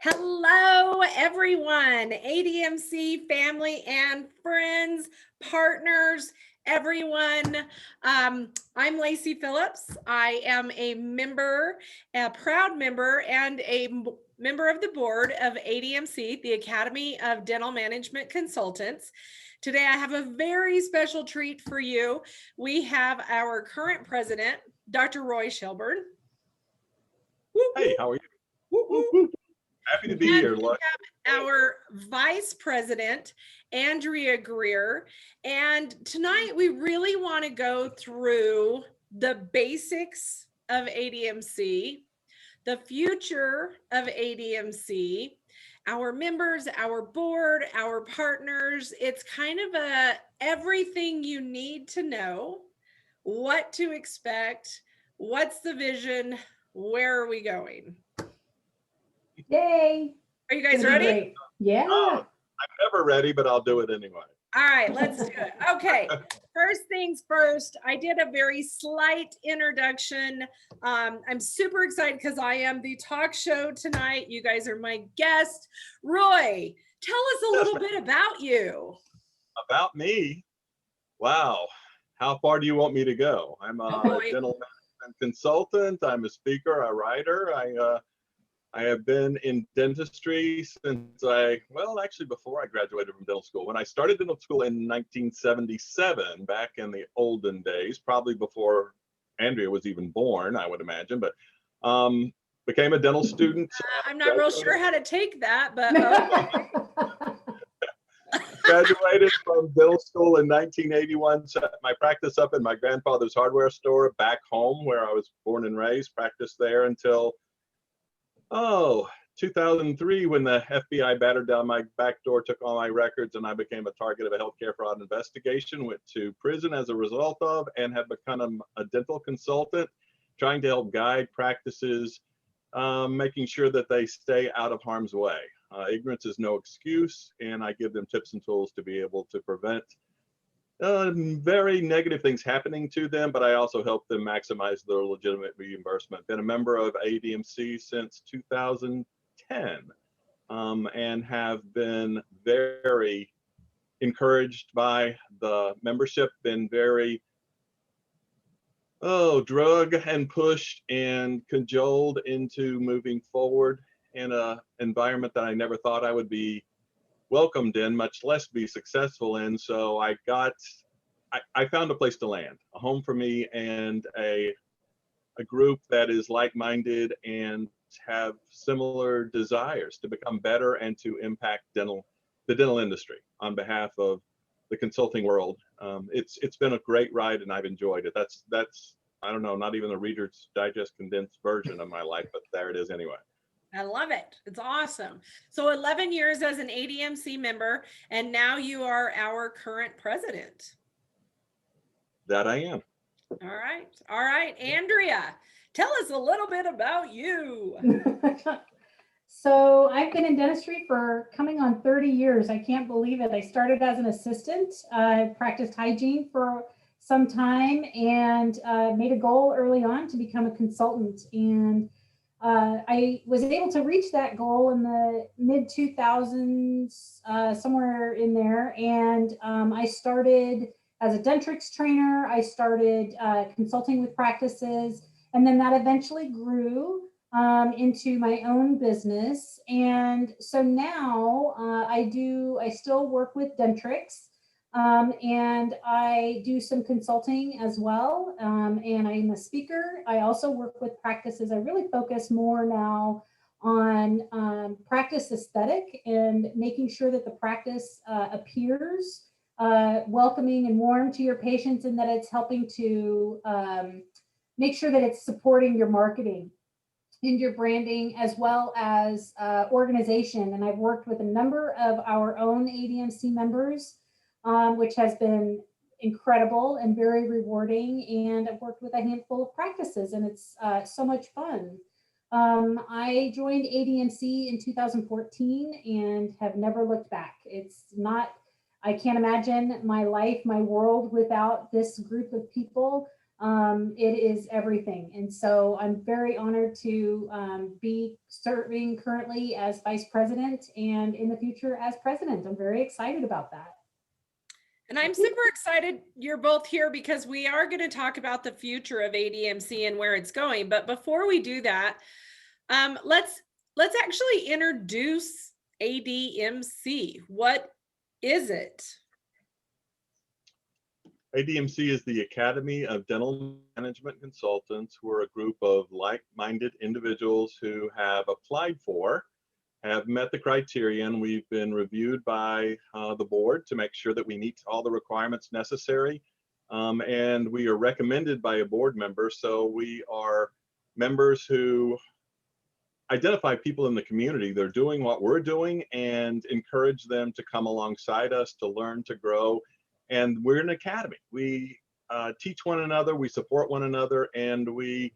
Hello, everyone, ADMC family and friends, partners, everyone. I'm Lacey Phillips. I am a member, a proud member, and a member of the board of ADMC, the Academy of Dental Management Consultants. Today, I have a very special treat for you. We have our current president, Dr. Roy Shelburne. Hey, how are you? Happy to be here. We have our vice president, Andrea Greer. And tonight we really want to go through the basics of ADMC, the future of ADMC, our members, our board, our partners. It's kind of everything you need to know, what to expect, what's the vision, where are we going? Yay. Are you guys ready? Yeah. I'm never ready, but I'll do it anyway. All right, let's do it. Okay, first things first, I did a very slight introduction. I'm super excited because I am the talk show tonight. You guys are my guest. Roy, tell us a little bit about you. About me? Wow. How far do you want me to go? I'm a dental management consultant. I'm a speaker, a writer. I have been in dentistry since actually before I graduated from dental school. When I started dental school in 1977, back in the olden days, probably before Andrea was even born, I would imagine, but became a dental student. I'm not real sure how to take that, but okay. Graduated from dental school in 1981, set my practice up in my grandfather's hardware store back home where I was born and raised, practiced there until 2003, when the FBI battered down my back door, took all my records, and I became a target of a healthcare fraud investigation, went to prison as a result of, and have become a dental consultant, trying to help guide practices, making sure that they stay out of harm's way. Ignorance is no excuse, and I give them tips and tools to be able to prevent very negative things happening to them, but I also help them maximize their legitimate reimbursement. Been a member of ADMC since 2010, and have been very encouraged by the membership, been very drug and pushed and cajoled into moving forward in an environment that I never thought I would be welcomed in, much less be successful in. So I found a place to land, a home for me, and a group that is like-minded and have similar desires to become better and to impact the dental industry on behalf of the consulting world. It's been a great ride, and I've enjoyed it. That's I don't know, not even the Reader's Digest condensed version of my life, but there it is anyway. I love it. It's awesome. So 11 years as an ADMC member, and now you are our current president. That I am. All right. All right. Andrea, tell us a little bit about you. So I've been in dentistry for coming on 30 years. I can't believe it. I started as an assistant. I practiced hygiene for some time and made a goal early on to become a consultant. And I was able to reach that goal in the mid 2000s, somewhere in there. And I started as a Dentrix trainer. I started consulting with practices, and then that eventually grew into my own business. And so now I still work with Dentrix, and I do some consulting as well. And I'm a speaker. I also work with practices. I really focus more now on practice aesthetic and making sure that the practice appears welcoming and warm to your patients, and that it's helping to make sure that it's supporting your marketing and your branding, as well as organization. And I've worked with a number of our own ADMC members, which has been incredible and very rewarding. And I've worked with a handful of practices, and it's so much fun. I joined ADMC in 2014 and have never looked back. I can't imagine my life, my world without this group of people. it is everything. And so I'm very honored to be serving currently as vice president and in the future as president. I'm very excited about that. And I'm super excited you're both here because we are going to talk about the future of ADMC and where it's going. But before we do that, let's actually introduce ADMC. What is it? ADMC is the Academy of Dental Management Consultants. We're a group of like-minded individuals who have applied for, have met the criterion. We've been reviewed by the board to make sure that we meet all the requirements necessary. And we are recommended by a board member. So we are members who identify people in the community. They're doing what we're doing and encourage them to come alongside us to learn, to grow. And we're an academy. We teach one another, we support one another, and we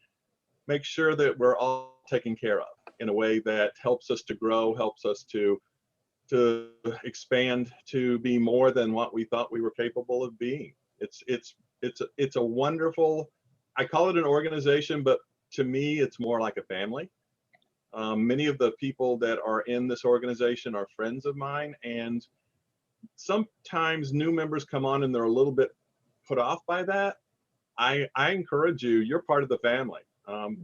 make sure that we're all taken care of in a way that helps us to grow, helps us to expand, to be more than what we thought we were capable of being. It's a wonderful, I call it an organization, but to me, it's more like a family. Many of the people that are in this organization are friends of mine, and sometimes new members come on and they're a little bit put off by that. I encourage you, you're part of the family.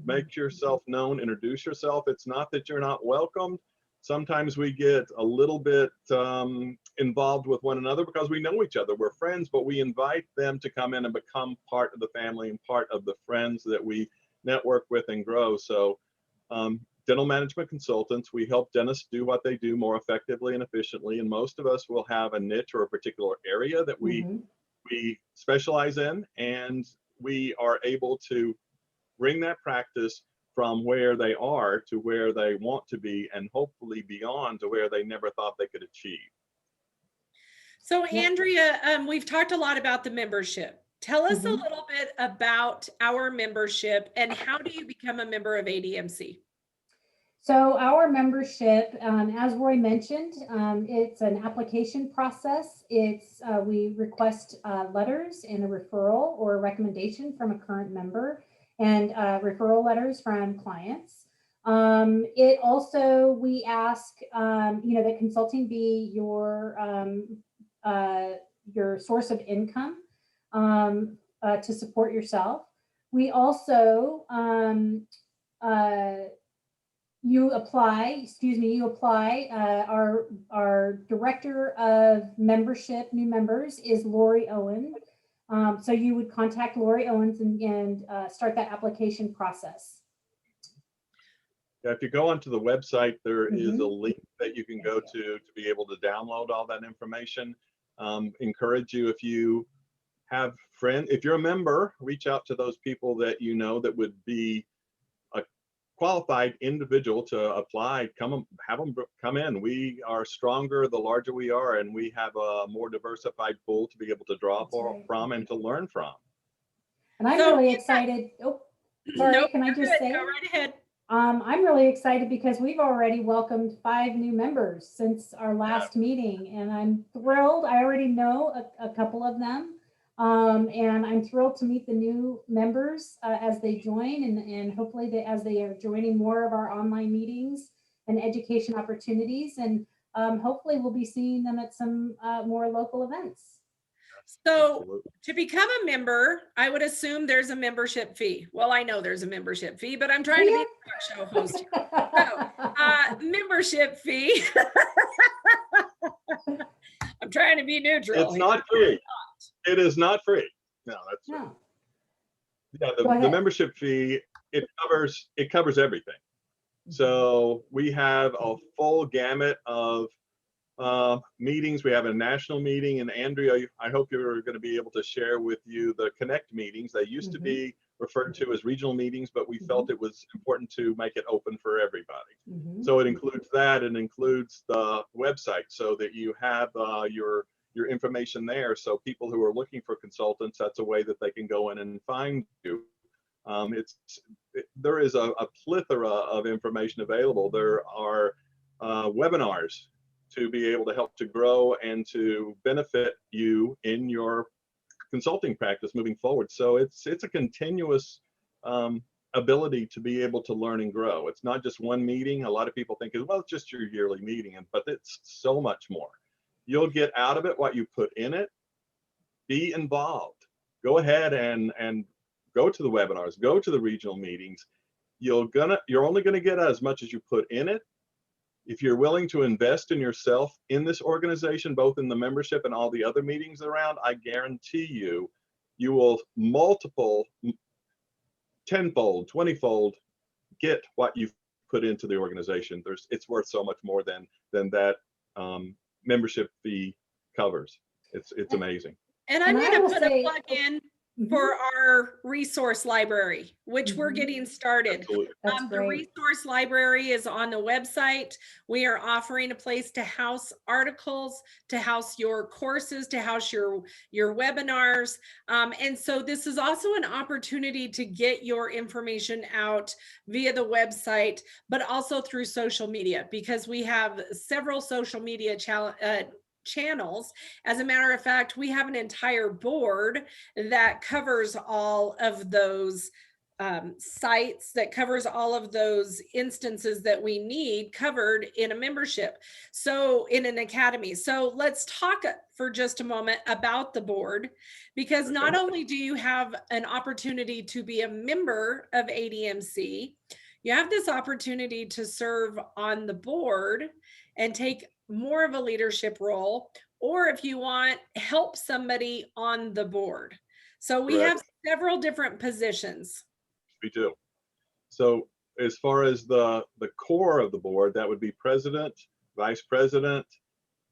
Make yourself known, introduce yourself. It's not that you're not welcomed. Sometimes we get a little bit involved with one another because we know each other, we're friends, but we invite them to come in and become part of the family and part of the friends that we network with and grow. So dental management consultants, we help dentists do what they do more effectively and efficiently. And most of us will have a niche or a particular area that we specialize in, and we are able to bring that practice from where they are to where they want to be, and hopefully beyond to where they never thought they could achieve. So Andrea, we've talked a lot about the membership. Tell us a little bit about our membership and how do you become a member of ADMC? So our membership, as Roy mentioned, it's an application process. We request letters and a referral or a recommendation from a current member, and referral letters from clients. It also, we ask, that consulting be your source of income to support yourself. We also, you apply, our director of membership, new members, is Lori Owen. So you would contact Lori Owens and start that application process. Yeah, if you go onto the website, there is a link that you can go to be able to download all that information. Encourage you, if you have friends, if you're a member, reach out to those people that you know that would be qualified individual to apply. Have them come in. We are stronger the larger we are, and we have a more diversified pool to be able to draw from and to learn from. And I'm really excited. Oh, sorry, can I just say? Go right ahead. I'm really excited because we've already welcomed 5 new members since our last meeting, and I'm thrilled. I already know a couple of them. And I'm thrilled to meet the new members as they join, and hopefully as they are joining more of our online meetings and education opportunities, and hopefully we'll be seeing them at some more local events. So to become a member, I would assume there's a membership fee. Well, I know there's a membership fee, but I'm trying to be a talk show host. So, membership fee. I'm trying to be neutral. It's not free. It is not free. No, that's right. Yeah, the membership fee, it covers everything. So we have a full gamut of meetings. We have a national meeting, and Andrea, I hope you're going to be able to share with you the Connect meetings. They used to be referred to as regional meetings, but we felt it was important to make it open for everybody. So it includes that, and includes the website so that you have your information there. So people who are looking for consultants, that's a way that they can go in and find you. There is a plethora of information available. There are webinars to be able to help to grow and to benefit you in your consulting practice moving forward. So it's a continuous ability to be able to learn and grow. It's not just one meeting. A lot of people think, well, it's just your yearly meeting, but it's so much more. You'll get out of it what you put in it. Be involved. Go ahead and go to the webinars, go to the regional meetings. You're only gonna get as much as you put in it. If you're willing to invest in yourself in this organization, both in the membership and all the other meetings around, I guarantee you, you will multiple, tenfold, 20-fold get what you've put into the organization. It's worth so much more than that membership fee covers. It's amazing. And I'm And I going to will put say- a plug in for our resource library, which we're getting started. Absolutely. That's The great. resource library is on the website. We are offering a place to house articles, to house your courses, to house your webinars. And so this is also an opportunity to get your information out via the website, but also through social media, because we have several social media channels. As a matter of fact, we have an entire board that covers all of those sites, that covers all of those instances that we need covered in a membership. So in an academy. So let's talk for just a moment about the board, because not only do you have an opportunity to be a member of ADMC, you have this opportunity to serve on the board and take more of a leadership role, or if you want, help somebody on the board. So we have several different positions. We do. So as far as the core of the board, that would be president, vice president,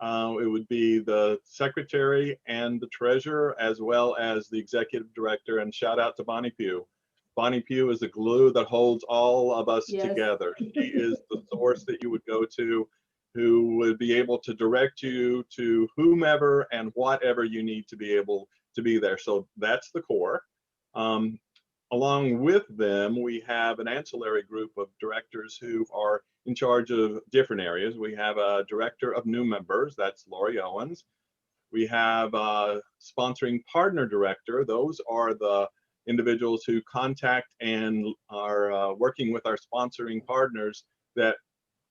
it would be the secretary and the treasurer, as well as the executive director. And shout out to Bonnie Pugh. Bonnie Pugh is the glue that holds all of us together. She is the source that you would go to, who would be able to direct you to whomever and whatever you need to be able to be there. So that's the core. Along with them, we have an ancillary group of directors who are in charge of different areas. We have a director of new members, that's Lori Owens. We have a sponsoring partner director. Those are the individuals who contact and are working with our sponsoring partners that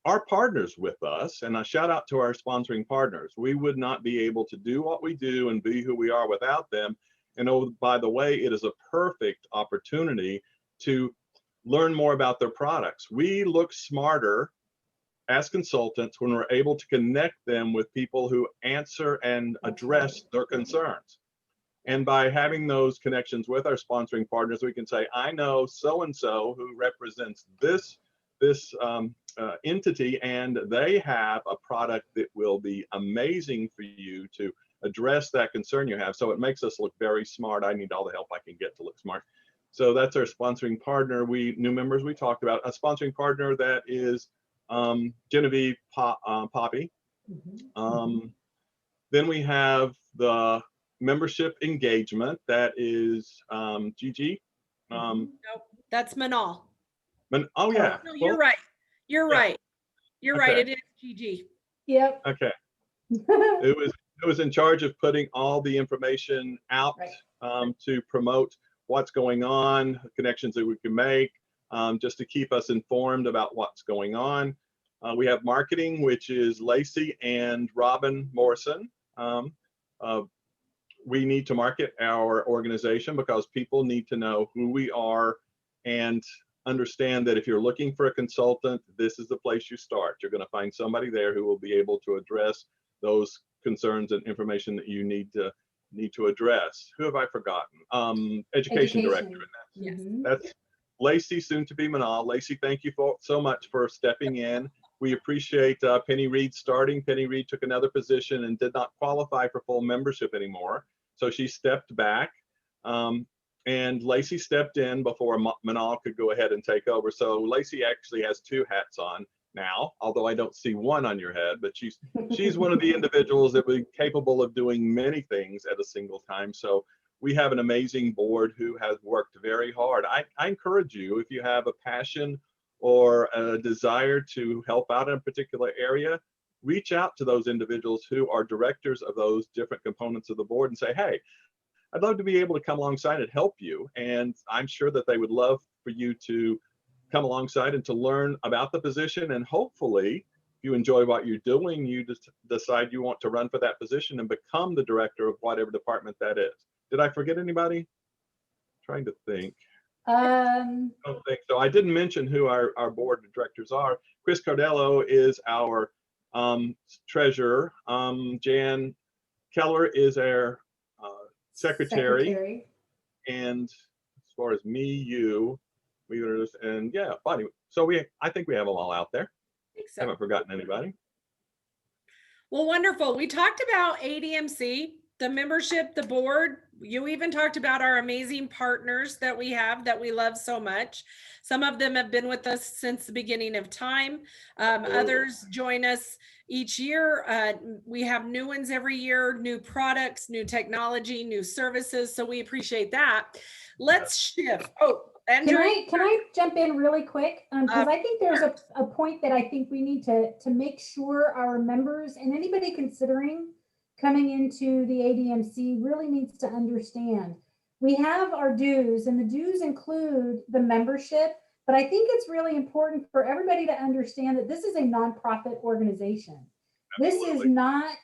are partners with us. And a shout out to our sponsoring partners. We would not be able to do what we do and be who we are without them. And oh, by the way, it is a perfect opportunity to learn more about their products. We look smarter as consultants when we're able to connect them with people who answer and address their concerns. And by having those connections with our sponsoring partners, we can say, I know so-and-so who represents this entity, and they have a product that will be amazing for you to address that concern you have. So it makes us look very smart. I need all the help I can get to look smart. So that's our sponsoring partner. New members we talked about. A sponsoring partner that is Genevieve Poppy. Then we have the membership engagement. That is Gigi. Nope, that's Manal. Oh yeah. No, you're right. You're right. You're right. It is Gigi. Yep. Okay. It was in charge of putting all the information out to promote what's going on, connections that we can make, just to keep us informed about what's going on. We have marketing, which is Lacey and Robin Morrison. We need to market our organization because people need to know who we are and understand that if you're looking for a consultant, this is the place you start. You're going to find somebody there who will be able to address those concerns and information that you need to address. Who have I forgotten? Education director. And that's Lacey, soon to be Manal. Lacey, thank you so much for stepping in. We appreciate Penny Reed starting. Penny Reed took another position and did not qualify for full membership anymore. So she stepped back. And Lacey stepped in before Manal could go ahead and take over. So Lacey actually has two hats on now, although I don't see one on your head, but she's one of the individuals that will be capable of doing many things at a single time. So we have an amazing board who has worked very hard. I encourage you, if you have a passion or a desire to help out in a particular area, reach out to those individuals who are directors of those different components of the board and say, hey, I'd love to be able to come alongside and help you. And I'm sure that they would love for you to come alongside and to learn about the position. And hopefully, if you enjoy what you're doing, you just decide you want to run for that position and become the director of whatever department that is. Did I forget anybody? Trying to think. I don't think so. I didn't mention who our board of directors are. Chris Cardello is our treasurer. Jan Keller is our secretary. And as far as me, you, we were just, and yeah, Bonnie. So I think we have them all out there. I think so. Haven't forgotten anybody. Well, wonderful. We talked about ADMC, the membership, the board. You even talked about our amazing partners that we have that we love so much. Some of them have been with us since the beginning of time. Others join us each year. We have new ones every year, new products, new technology, new services. So we appreciate that. Let's shift. Oh, Andrea. Can I jump in really quick? Because I think there's a point that I think we need to make sure our members and anybody considering coming into the ADMC really needs to understand. We have our dues, and the dues include the membership, but I think it's really important for everybody to understand that this is a nonprofit organization. Absolutely. This is not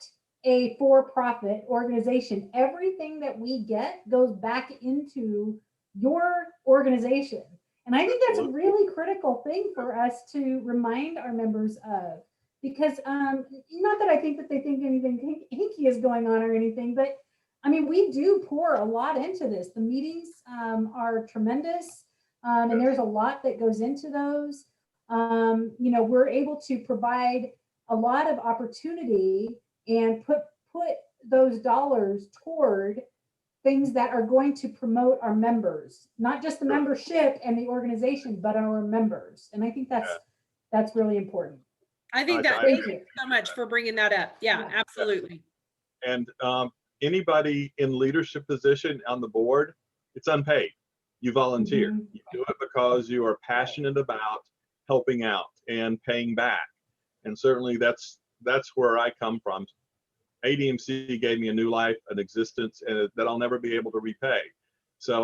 a for-profit organization. Everything that we get goes back into your organization. And I think that's a really critical thing for us to remind our members of. Because not that I think that they think anything hinky is going on or anything, but I mean, we do pour a lot into this. The meetings are tremendous, and there's a lot that goes into those. You know, we're able to provide a lot of opportunity and put those dollars toward things that are going to promote our members, not just the membership and the organization, but our members. And I think that's really important. I think that, thank you so much for bringing that up. Yeah, absolutely. And anybody in leadership position on the board, it's unpaid. You volunteer. Mm-hmm. You do it because you are passionate about helping out and paying back. And certainly that's where I come from. ADMC gave me a new life, an existence that I'll never be able to repay. So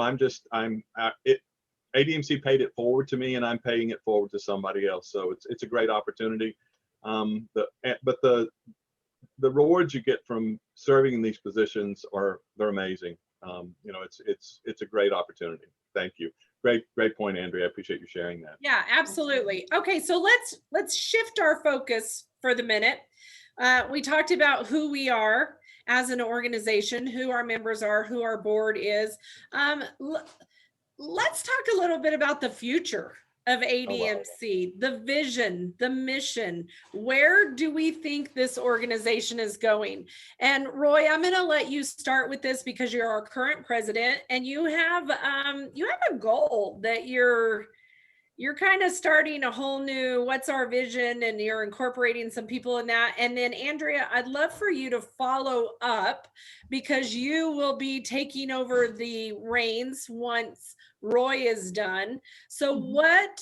ADMC paid it forward to me, and I'm paying it forward to somebody else. So it's a great opportunity. But the rewards you get from serving in these positions they're amazing. You know, it's a great opportunity. Thank you. Great point, Andrea. I appreciate you sharing that. Yeah, absolutely. Okay, so let's shift our focus for the minute. We talked about who we are as an organization, who our members are, who our board is. Let's talk a little bit about the future of ADMC, the vision, the mission. Where do we think this organization is going? And Roy, I'm going to let you start with this because you're our current president, and you have a goal that you're kind of starting a whole new, what's our vision, and you're incorporating some people in that. And then Andrea, I'd love for you to follow up because you will be taking over the reins once Roy is done. So what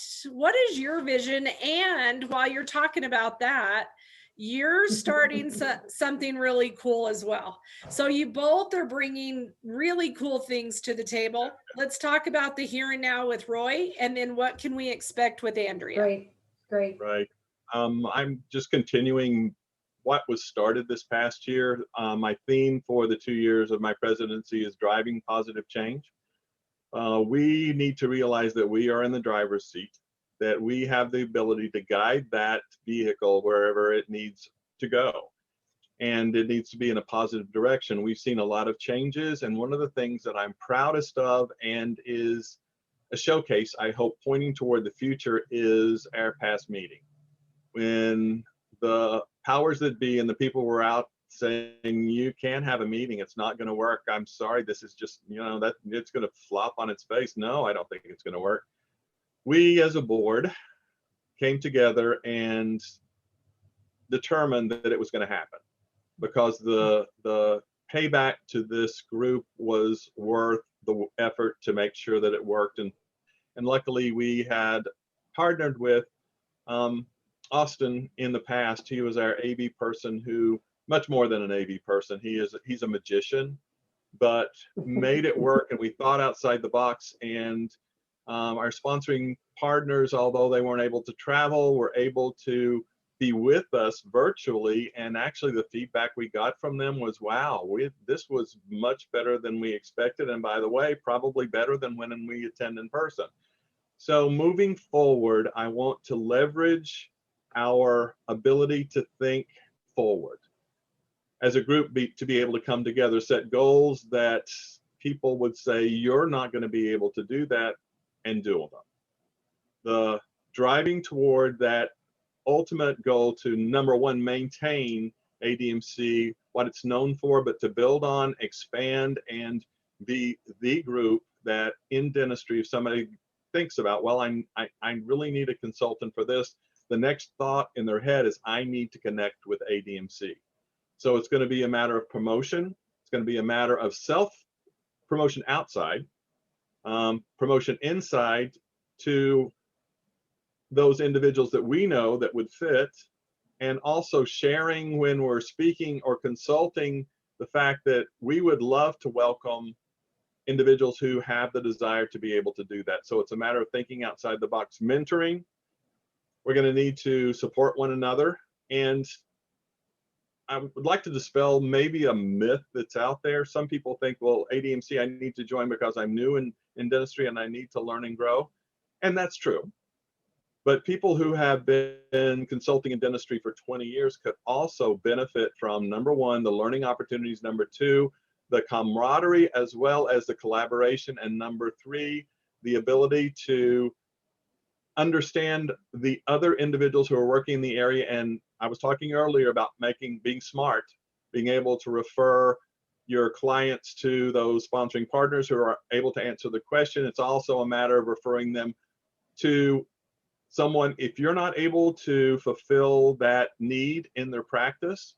is your vision? And while you're talking about that, you're starting something really cool as well. So you both are bringing really cool things to the table. Let's talk about the here and now with Roy, and then what can we expect with Andrea? Great. Right. I'm just continuing what was started this past year. My theme for the 2 years of my presidency is driving positive change. We need to realize that we are in the driver's seat, that we have the ability to guide that vehicle wherever it needs to go. And it needs to be in a positive direction. We've seen a lot of changes. And one of the things that I'm proudest of and is a showcase, I hope, pointing toward the future is our past meeting. When the powers that be and the people were out saying, you can't have a meeting, it's not going to work. I'm sorry, this is just, that it's going to flop on its face. No, I don't think it's going to work. We as a board came together and determined that it was going to happen because the payback to this group was worth the effort to make sure that it worked. And luckily we had partnered with Austin in the past. He was our AV person, who much more than an AV person. He's a magician. but made it work, and we thought outside the box. And our sponsoring partners, although they weren't able to travel, were able to be with us virtually. And actually the feedback we got from them was, wow, this was much better than we expected. And by the way, probably better than when we attend in person. So moving forward, I want to leverage our ability to think forward as a group, to be able to come together, set goals that people would say, you're not going to be able to do that, and do them. The driving toward that ultimate goal to, number one, maintain ADMC, what it's known for, but to build on, expand, and be the group that in dentistry, if somebody thinks about, well, I really need a consultant for this, the next thought in their head is, I need to connect with ADMC. So it's going to be a matter of promotion. It's going to be a matter of self-promotion outside, promotion inside to those individuals that we know that would fit, and also sharing when we're speaking or consulting the fact that we would love to welcome individuals who have the desire to be able to do that. So it's a matter of thinking outside the box. Mentoring, we're going to need to support one another. And I would like to dispel maybe a myth that's out there. Some people think, well, ADMC, I need to join because I'm new in dentistry and I need to learn and grow. And that's true. But people who have been consulting in dentistry for 20 years could also benefit from, number one, the learning opportunities, number two, the camaraderie, as well as the collaboration, and number three, the ability to understand the other individuals who are working in the area. And I was talking earlier about being smart, being able to refer your clients to those sponsoring partners who are able to answer the question. It's also a matter of referring them to someone. If you're not able to fulfill that need in their practice,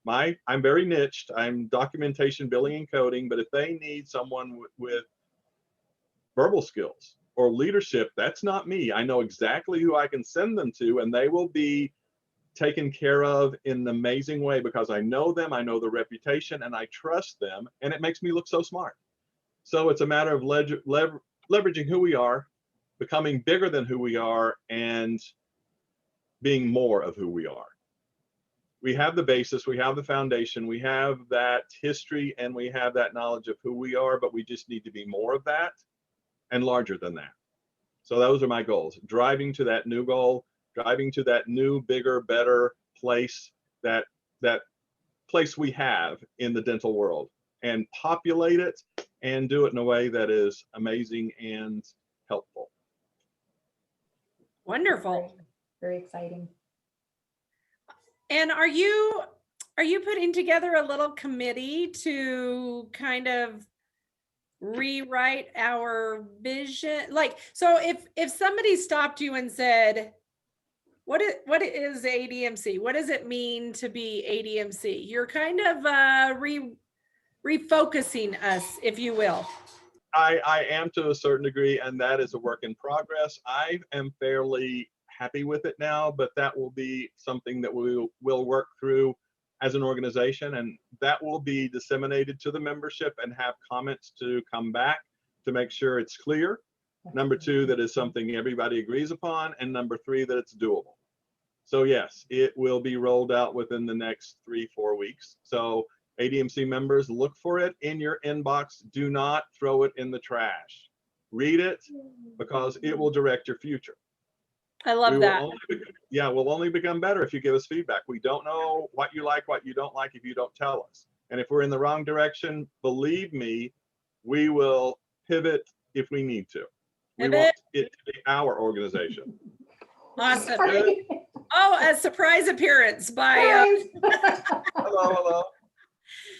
I'm very niched. I'm documentation, billing, and coding, but if they need someone with verbal skills or leadership, that's not me. I know exactly who I can send them to, and they will be taken care of in an amazing way because I know them, I know their reputation, and I trust them, and it makes me look so smart. So it's a matter of leveraging who we are, becoming bigger than who we are, and being more of who we are. We have the basis, we have the foundation, we have that history, and we have that knowledge of who we are, but we just need to be more of that and larger than that. So those are my goals, driving to that new goal, driving to that new, bigger, better place, that place we have in the dental world, and populate it and do it in a way that is amazing and helpful. Wonderful. Very exciting. And are you putting together a little committee to kind of rewrite our vision? Like, so if somebody stopped you and said, what is ADMC? What does it mean to be ADMC? You're kind of refocusing us, if you will. I am to a certain degree, and that is a work in progress. I am fairly happy with it now, but that will be something that we will work through as an organization, and that will be disseminated to the membership and have comments to come back to make sure it's clear. Number two, that is something everybody agrees upon, and number three, that it's doable. So yes, it will be rolled out within the next 3-4 weeks. So ADMC members, look for it in your inbox. Do not throw it in the trash. Read it, because it will direct your future. I love that. We'll only become better if you give us feedback. We don't know what you like, what you don't like if you don't tell us. And if we're in the wrong direction, believe me, we will pivot if we need to. We want it to be our organization. Awesome. Oh, a surprise appearance by hello.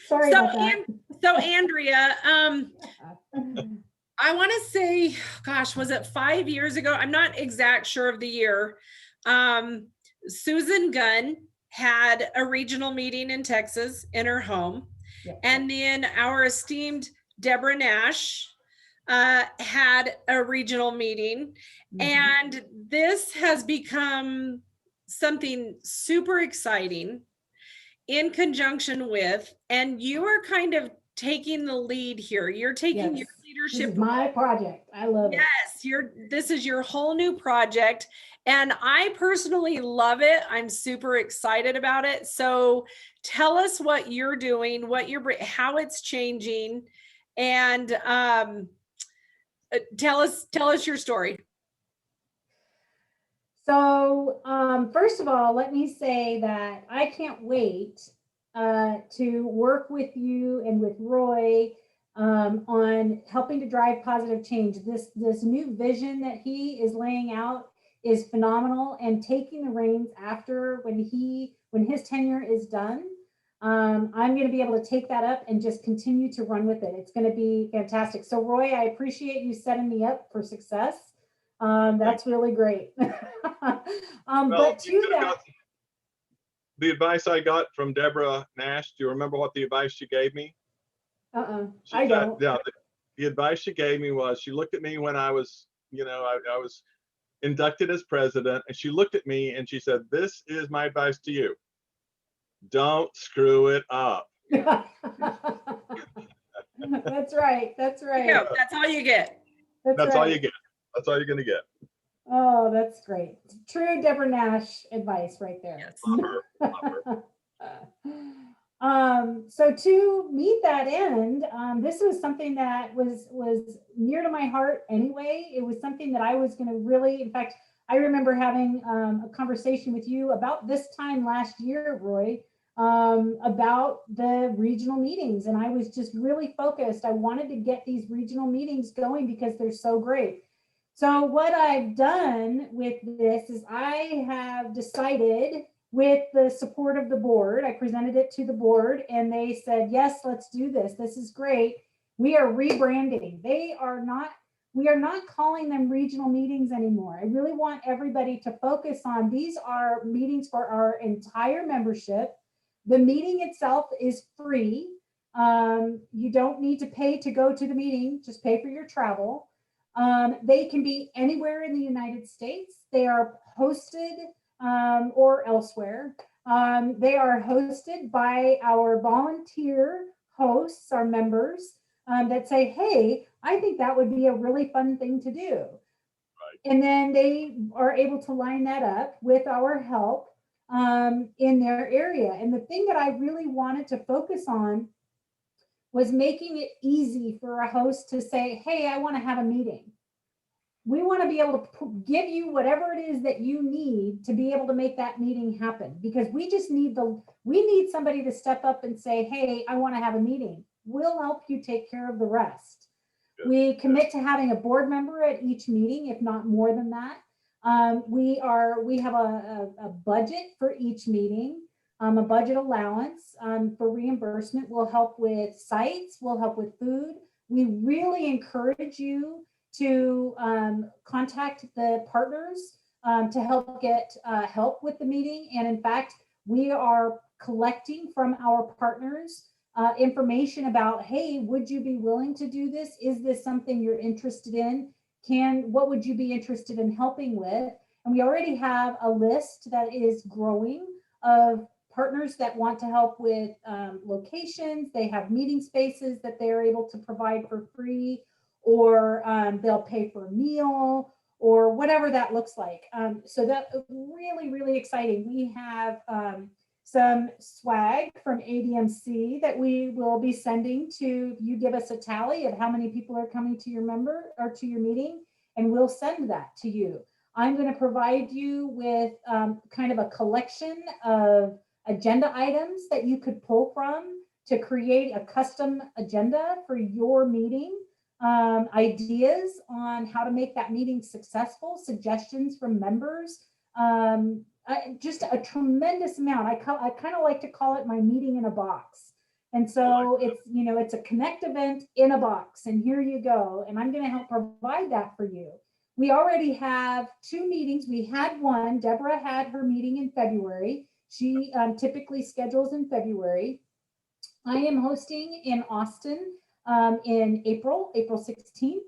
Sorry about that. So Andrea, I want to say, gosh, was it 5 years ago? I'm not exact sure of the year. Susan Gunn had a regional meeting in Texas in her home. Yep. And then our esteemed Deborah Nash had a regional meeting. Mm-hmm. And this has become something super exciting in conjunction with, and you are kind of taking the lead here. You're taking your Yes, this leadership is my project. I love it. Yes, this is your whole new project. And I personally love it. I'm super excited about it. So tell us what you're doing, how it's changing, and tell us your story. So first of all, let me say that I can't wait to work with you and with Roy on helping to drive positive change. This new vision that he is laying out is phenomenal, and taking the reins after when his tenure is done. I'm going to be able to take that up and just continue to run with it. It's going to be fantastic. So Roy, I appreciate you setting me up for success. That's really great. But to that, the advice I got from Deborah Nash, do you remember what the advice she gave me? I don't. Yeah, the advice she gave me was, she looked at me when I was, I was inducted as president, and she looked at me and she said, "This is my advice to you. Don't screw it up." That's right. That's right. Yeah, that's all you get. That's all you get. That's all you're going to get. Oh, that's great. True Deborah Nash advice right there. Yes. Love her. So to meet that end, this was something that was near to my heart anyway. It was something that I was going to really, in fact, I remember having a conversation with you about this time last year, Roy, about the regional meetings. And I was just really focused. I wanted to get these regional meetings going because they're so great. So what I've done with this is I have decided, with the support of the board, I presented it to the board and they said, yes, let's do this. This is great. We are rebranding. We are not calling them regional meetings anymore. I really want everybody to focus on, these are meetings for our entire membership. The meeting itself is free. You don't need to pay to go to the meeting, just pay for your travel. They can be anywhere in the United States. They are hosted or elsewhere. They are hosted by our volunteer hosts, our members, that say, hey, I think that would be a really fun thing to do. Right. And then they are able to line that up with our help in their area. And the thing that I really wanted to focus on was making it easy for a host to say, hey, I want to have a meeting. We want to be able to give you whatever it is that you need to be able to make that meeting happen, because we just need somebody to step up and say, hey, I want to have a meeting. We'll help you take care of the rest. Good. We commit to having a board member at each meeting, if not more than that. We have a budget for each meeting. A budget allowance for reimbursement. Will help with sites, will help with food. We really encourage you to contact the partners to help get help with the meeting. And in fact, we are collecting from our partners information about, hey, would you be willing to do this? Is this something you're interested in? What would you be interested in helping with? And we already have a list that is growing of partners that want to help with locations. They have meeting spaces that they're able to provide for free, or they'll pay for a meal, or whatever that looks like. So that's really, really exciting. We have some swag from ADMC that we will be sending to you. Give us a tally of how many people are coming to your meeting, and we'll send that to you. I'm going to provide you with kind of a collection of agenda items that you could pull from to create a custom agenda for your meeting, ideas on how to make that meeting successful, suggestions from members, just a tremendous amount. I kind of like to call it my meeting in a box. And so it's a connect event in a box, and here you go. And I'm going to help provide that for you. We already have 2 meetings. We had one. Deborah had her meeting in February. She typically schedules in February. I am hosting in Austin in April 16th.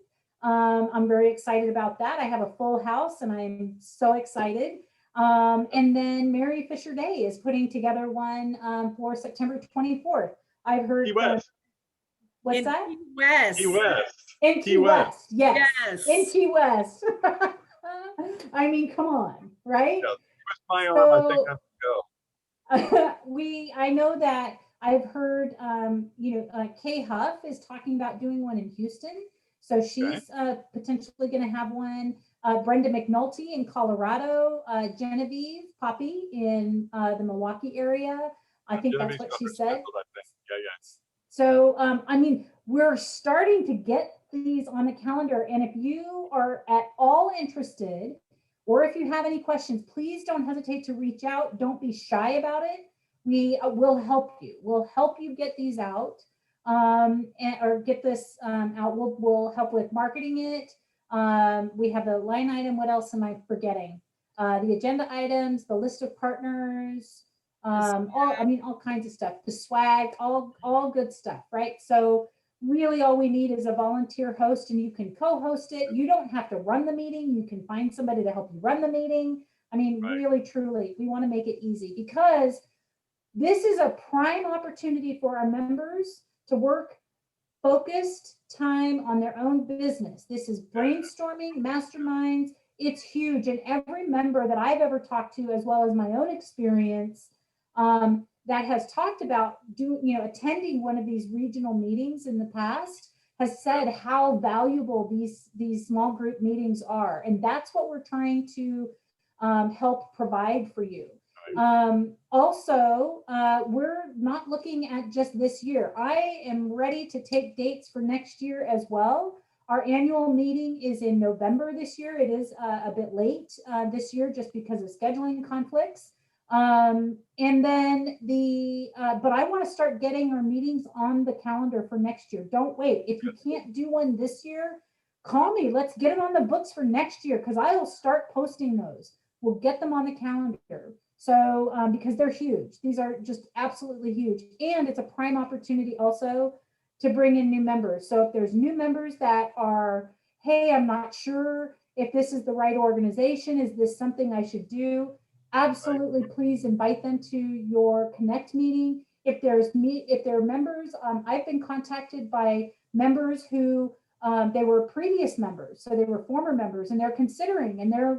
I'm very excited about that. I have a full house and I'm so excited. And then Mary Fisher Day is putting together one for September 24th. I've heard What's in that? Key West. Key West. In Key West, yes. Yes. In Key West. I mean, come on, right? Yeah, twist my arm, I think I have to go. I know that I've heard, Kay Huff is talking about doing one in Houston. So she's potentially going to have one. Brenda McNulty in Colorado, Genevieve Poppy in the Milwaukee area. I think that's what she said. Yeah. So, I mean, we're starting to get these on the calendar. And if you are at all interested, or if you have any questions, please don't hesitate to reach out. Don't be shy about it. We will help you. We'll help you get these out, or get this out. We'll help with marketing it. We have the line item. What else am I forgetting? The agenda items, the list of partners, all kinds of stuff. The swag, all good stuff, right? So really all we need is a volunteer host, and you can co-host it. You don't have to run the meeting. You can find somebody to help you run the meeting. I mean, really, truly, we want to make it easy, because this is a prime opportunity for our members to work focused time on their own business. This is brainstorming, masterminds. It's huge. And every member that I've ever talked to, as well as my own experience, that has talked about attending one of these regional meetings in the past, has said how valuable these small group meetings are. And that's what we're trying to help provide for you. Also, we're not looking at just this year. I am ready to take dates for next year as well. Our annual meeting is in November this year. It is a bit late this year just because of scheduling conflicts. And then but I want to start getting our meetings on the calendar for next year. Don't wait. If you can't do one this year, call me. Let's get it on the books for next year, because I will start posting those. We'll get them on the calendar. So, because they're huge. These are just absolutely huge. And it's a prime opportunity also to bring in new members. So if there's new members that are, hey, I'm not sure if this is the right organization, is this something I should do? Absolutely, please invite them to your Connect meeting. If there are members, I've been contacted by members who they were previous members, so they were former members, and they're considering, and they're,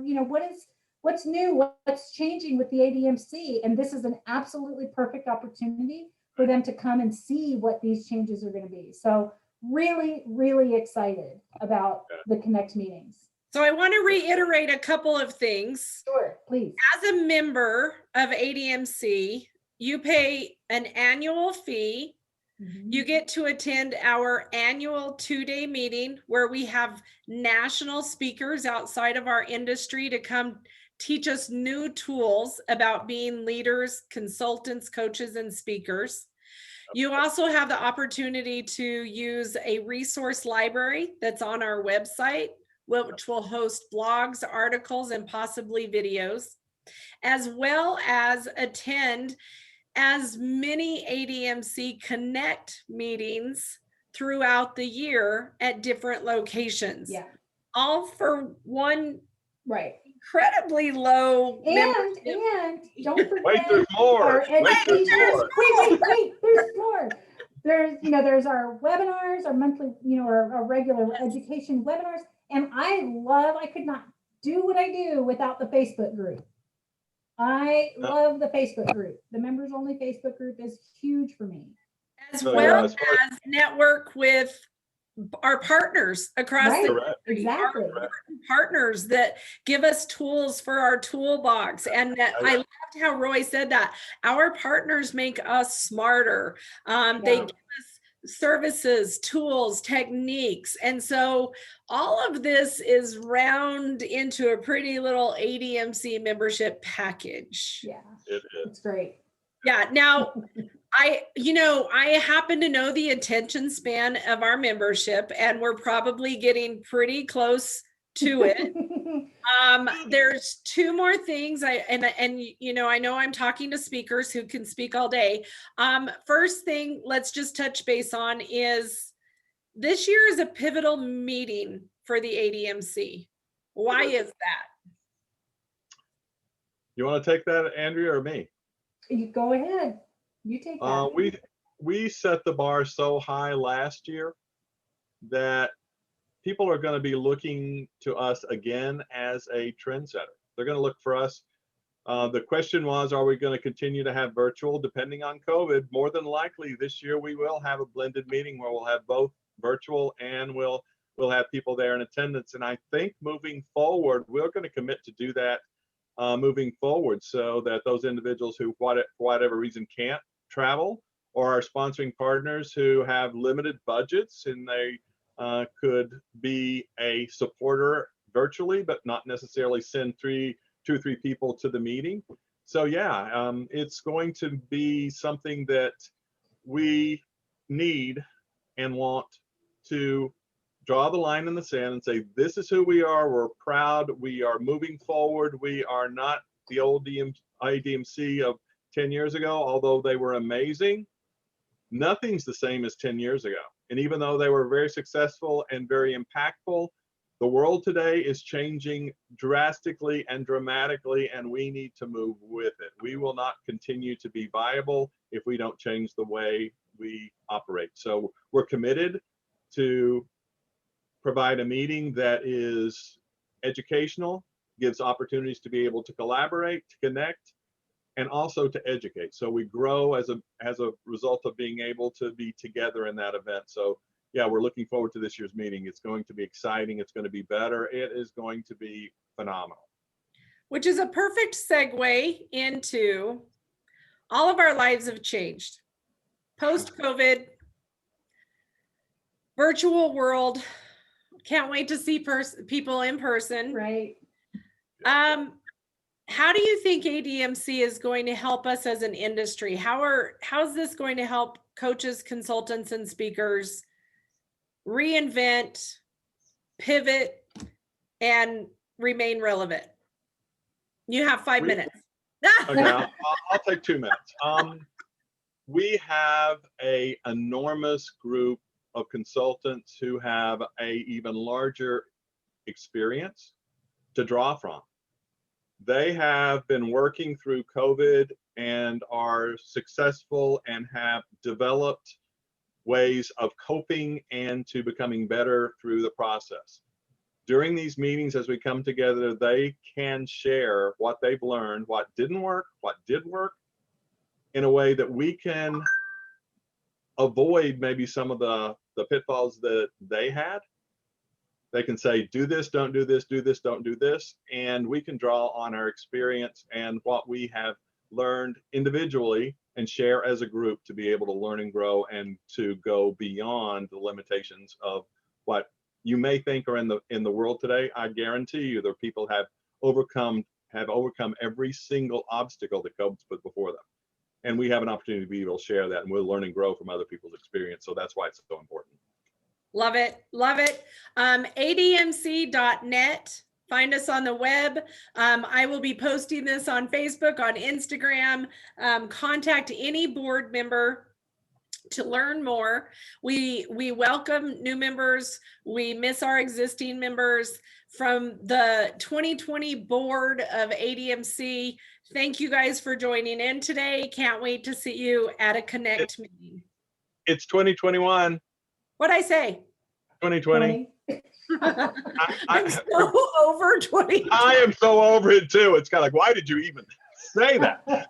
what's new, what's changing with the ADMC, and this is an absolutely perfect opportunity for them to come and see what these changes are going to be. So really, really excited about the Connect meetings. So I want to reiterate a couple of things. Sure, please. As a member of ADMC, you pay an annual fee. Mm-hmm. You get to attend our annual 2-day meeting where we have national speakers outside of our industry to come teach us new tools about being leaders, consultants, coaches, and speakers. You also have the opportunity to use a resource library that's on our website, which will host blogs, articles, and possibly videos, as well as attend as many ADMC Connect meetings throughout the year at different locations. Yeah. All for one incredibly low and don't forget, wait, there's more. There's more. There's our webinars, our monthly, our regular education webinars. And I could not do what I do without the Facebook group. I love the Facebook group. The members only Facebook group is huge for me. As well as network with our partners across the country. Exactly. Our partners that give us tools for our toolbox. And I loved how Roy said that. Our partners make us smarter. They give us services, tools, techniques. And so all of this is round into a pretty little ADMC membership package. Yeah, it's great. Yeah. Now, I happen to know the attention span of our membership, and we're probably getting pretty close to it. There's two more things. I know I'm talking to speakers who can speak all day. First thing, let's just touch base on is this year is a pivotal meeting for the ADMC. Why is that? You want to take that, Andrea, or me? You go ahead. You take that. we set the bar so high last year that people are going to be looking to us again as a trendsetter. They're going to look for us. The question was, are we going to continue to have virtual depending on COVID? More than likely this year we will have a blended meeting where we'll have both virtual and we'll have people there in attendance. And I think moving forward, we're going to commit to do that moving forward, so that those individuals who, for whatever reason, can't travel, or our sponsoring partners who have limited budgets and they could be a supporter virtually, but not necessarily send two or three people to the meeting. So yeah, it's going to be something that we need and want to draw the line in the sand and say, this is who we are. We're proud. We are moving forward. We are not the old ADMC of 10 years ago, although they were amazing. Nothing's the same as 10 years ago. And even though they were very successful and very impactful, the world today is changing drastically and dramatically, and we need to move with it. We will not continue to be viable if we don't change the way we operate. So we're committed to provide a meeting that is educational, gives opportunities to be able to collaborate, to connect, and also to educate. So we grow as a result of being able to be together in that event. So yeah, we're looking forward to this year's meeting. It's going to be exciting. It's going to be better. It is going to be phenomenal. Which is a perfect segue into all of our lives have changed. Post-COVID, virtual world. Can't wait to see people in person. Right. How do you think ADMC is going to help us as an industry? How's this going to help coaches, consultants, and speakers reinvent, pivot, and remain relevant? You have 5 minutes. Okay, I'll take 2 minutes. We have an enormous group of consultants who have a even larger experience to draw from. They have been working through COVID and are successful and have developed ways of coping and to becoming better through the process. During these meetings, as we come together, they can share what they've learned, what didn't work, what did work, in a way that we can avoid maybe some of the pitfalls that they had. They can say, do this, don't do this, do this, don't do this. And we can draw on our experience and what we have learned individually and share as a group to be able to learn and grow and to go beyond the limitations of what you may think are in the world today. I guarantee you that people have overcome every single obstacle that COVID's put before them. And we have an opportunity to be able to share that, and we'll learn and grow from other people's experience. So that's why it's so important. Love it. Love it. ADMC.net. Find us on the web. I will be posting this on Facebook, on Instagram. Contact any board member to learn more. We welcome new members. We miss our existing members. From the 2020 board of ADMC, thank you guys for joining in today. Can't wait to see you at a Connect meeting. It's 2021. What'd I say? 2020. I'm so over 2020. I am so over it too. It's kind of like, why did you even say that? I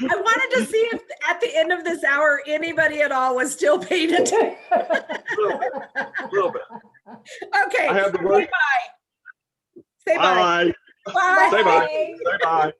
wanted to see if at the end of this hour, anybody at all was still paying attention. A little bit. Okay. I have the word. Say bye. Say bye. Bye. Bye. Say bye. Say bye.